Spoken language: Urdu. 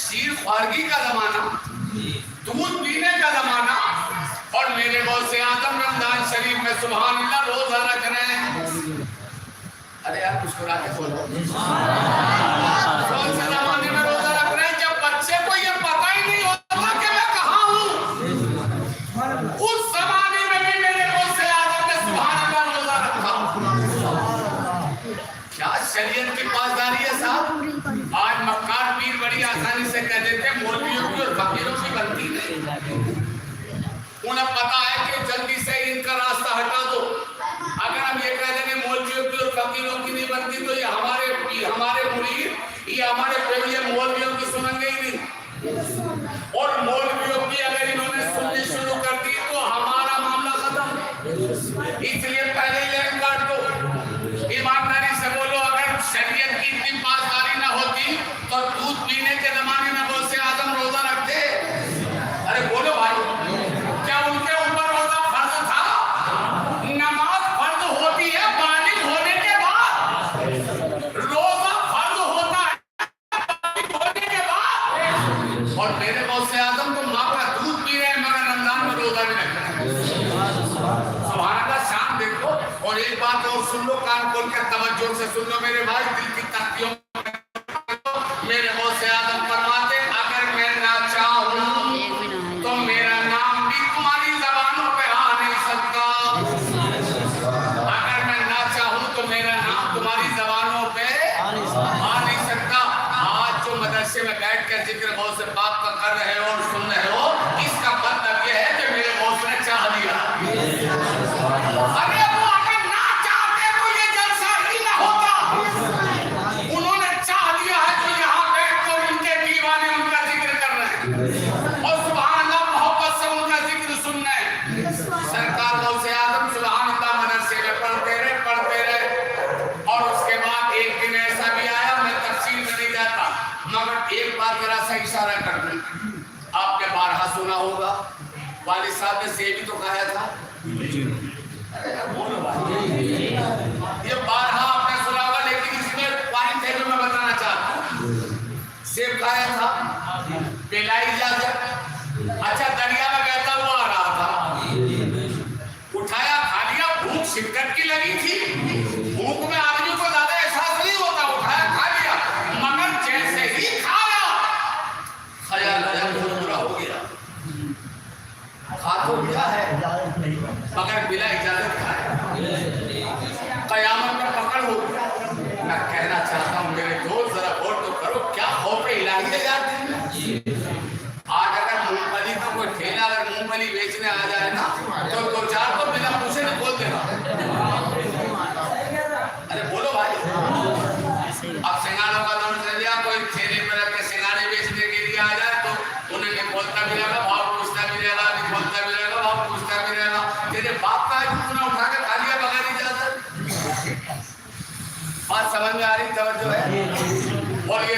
شیر خوارگی کا زمانہ، دودھ پینے کا زمانہ، اور میرے غوث اعظم رمضان شریف میں سبحان اللہ روزہ رکھ رہے ہیں. ارے یار مسکرا کے بولو. کون سے زمانے میں روزہ رکھ رہے ہیں جب بچے کو یہ پتہ ہی نہیں ہوتا کہ میں کہاں ہوں؟ اس زمانے میں بھی میرے غوث اعظم نے سبحان اللہ روزہ رکھا. کیا شریعت کی پاسداری ہے صاحب؟ آج مکار پیر بڑی آسانی سے کہہ دیتے ہیں مولویوں کی اور فقیروں کی بنتی نہیں. انہیں پتا ہے کہ جلدی سے ان کا راستہ ہٹا دو. اگر ہم یہ کہہ دیں کہ مولویوں کی اور فقیروں کی نہیں بنتی تو یہ ہمارے مرید یہ ہمارے پیویے مولویوں کی سنیں گے ہی نہیں. اور مولویوں کی اگر انہوں نے سننی شروع کر دی تو ہمارا معاملہ ختم. اس لیے پہلے ہی لائن کاٹ دو. ایمانداری سے بولو اگر شریعت کی اتنی پاسداری نہ ہوتی تو دودھ پینے کے زمانے میں غوث اعظم روزہ رکھتے؟ ارے بولو بھائی. کیا ان کے اوپر روزہ فرض تھا؟ نماز فرض ہوتی ہے بالغ ہونے کے بعد. روزہ فرض ہوتا ہے بالغ ہونے کے بعد. اور میرے غوث اعظم تو ماں کا دودھ پی رہے ہیں مگر رمضان میں روزہ نہیں رکھ رہے. سبحان اللہ. شان دیکھو. اور ایک بات اور سن لو, کان کھول کے توجہ سے سن لو میرے بھائی, دل کی تختیوں میرے غوث اعظم فرماتے اگر میں نہ چاہوں تو میرا نام بھی تمہاری زبانوں پہ آ نہیں سکتا. اگر میں نہ چاہوں تو میرا نام تمہاری زبانوں پہ آ نہیں سکتا. آج جو مدرسے میں بیٹھ کر ذکر غوث پاک کا کر رہے ہو اور سن رہے ہو, اس کا مطلب یہ ہے کہ میرے غوث نے چاہ لیا. ارے وہ اگر نہ چاہتے تو یہ جلسہ ہی نہ ہوتا. انہوں نے چاہ لیا ہے تو یہاں بیٹھ کر ان کے دیوانے ان کا ذکر کر رہے ہیں اور سبحان اللہ محبت سے ان کا ذکر سن رہے ہیں. سرکار غوث اعظم سبحان اللہ مدرسے میں پڑھتے رہے. اور اس کے بعد ایک دن ایسا بھی آیا, میں تفصیل میں نہیں جاتا مگر ایک بار ذرا سا اشارہ کر دوں. آپ نے بارہا سنا ہوگا والد صاحب نے سیب ہی تو کھایا تھا. یہ بارہا آپ نے سنا ہوگا لیکن اس میں پوائنٹ ہے جو میں بتانا چاہتا ہوں. سیب کھایا تھا, پلائی اجازت. اچھا دریا میں بہتا ہوا آ رہا تھا, اٹھایا کھا لیا. بھوک شدت کی لگی تھی. بھوک میں آدمی کو زیادہ احساس نہیں ہوتا. اٹھایا کھا لیا مگر جیسے ہی کھایا خیال آیا بہت برا ہو گیا. کھا تو لیا ہے مگر بلا اجازت کھایا. قیامت میں پکڑ ہو گیا. میں کہنا چاہتا ہوں میرے دوست ذرا غور تو کرو کیا خوف الہی ہے یار دل میں. آج اگر مونگ پھلی کا کوئی ٹھیلا اگر مونگ پھلی بیچنے آ جائے نا تو دو چار کو بنا پوچھے نہیں کھول دینا. ارے بولو بھائی. اب سنگاروں کا نام چل لیا, کوئی ٹھیلے میں رکھ کے سنگارے بیچنے کے لیے آ جائے تو انہیں نہیں کھولتا بھی رہے گا, بھاؤ پوچھتا بھی رہے گا, نہیں کھولتا بھی رہے گا, بھاؤ پوچھتا بھی رہے گا. تیرے باپ کا ہے تو نے اٹھا کے کھا لیا بغیر اجازت. بات سمجھ میں آ رہی, توجہ ہے. اور یہ